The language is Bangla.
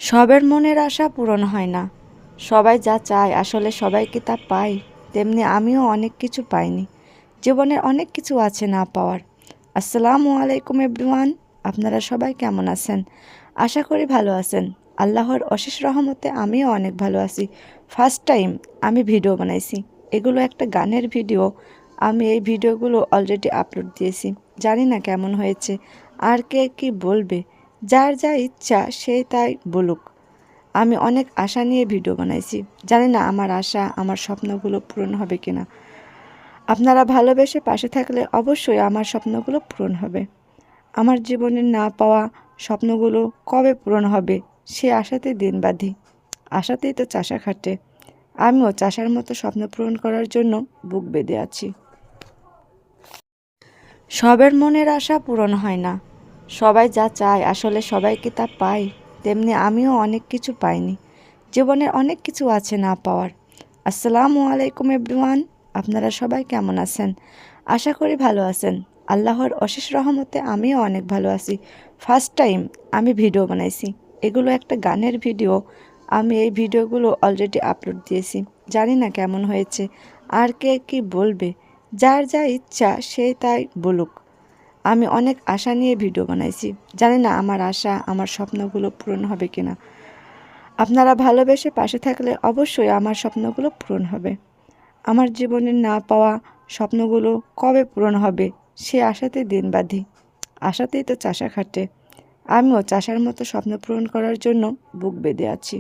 সবার মনের আশা পূরণ হয় না। সবাই যা চায় আসলে সবাই কি তা পায়? তেমনি আমিও অনেক কিছু পাইনি। জীবনের অনেক কিছু আছে না পাওয়ার। আসসালামু আলাইকুম এভরিওয়ান। আপনারা সবাই কেমন আছেন? আশা করি ভালো আছেন। আল্লাহর অশেষ রহমতে আমিও অনেক ভালো আছি। ফার্স্ট টাইম আমি ভিডিও বানাইছি। এগুলো একটা গানের ভিডিও। আমি এই ভিডিওগুলো অলরেডি আপলোড দিয়েছি। জানি না কেমন হয়েছে, আর কে কি বলবে। যার যা ইচ্ছা সে তাই বলুক। আমি অনেক আশা নিয়ে ভিডিও বানাইছি। জানি না আমার আশা, আমার স্বপ্নগুলো পূরণ হবে কিনা। আপনারা ভালোবেসে পাশে থাকলে অবশ্যই আমার স্বপ্নগুলো পূরণ হবে। আমার জীবনের না পাওয়া স্বপ্নগুলো কবে পূরণ হবে সে আশাতেই দিন বাঁধি। আশাতেই তো চাষা খাটে। আমিও চাষার মতো স্বপ্ন পূরণ করার জন্য বুক বেঁধে আছি। সবার মনের আশা পূরণ হয় না। সবাই যা চায় আসলে সবাই কি তা পায়? তেমনি আমিও অনেক কিছু পাইনি। জীবনের অনেক কিছু আছে না পাওয়ার। আসসালামু আলাইকুম এভরিওয়ান। আপনারা সবাই কেমন আছেন? আশা করি ভালো আছেন। আল্লাহর অশেষ রহমতে আমিও অনেক ভালো আছি। ফার্স্ট টাইম আমি ভিডিও বানাইছি। এগুলো একটা গানের ভিডিও। আমি এই ভিডিওগুলো অলরেডি আপলোড দিয়েছি। জানি না কেমন হয়েছে, আর কে কি বলবে। যার যা ইচ্ছা সে তাই বলুক। আমি অনেক আশা নিয়ে ভিডিও বানাইছি। জানি না আমার আশা, আমার স্বপ্নগুলো পূরণ হবে কিনা। আপনারা ভালোবেসে পাশে থাকলে অবশ্যই আমার স্বপ্নগুলো পূরণ হবে। আমার জীবনের না পাওয়া স্বপ্নগুলো কবে পূরণ হবে সে আশাতেই দিন বাঁধি। আশাতেই তো চাষা খাটে। আমিও চাষার মতো স্বপ্ন পূরণ করার জন্য বুক বেঁধে আছি।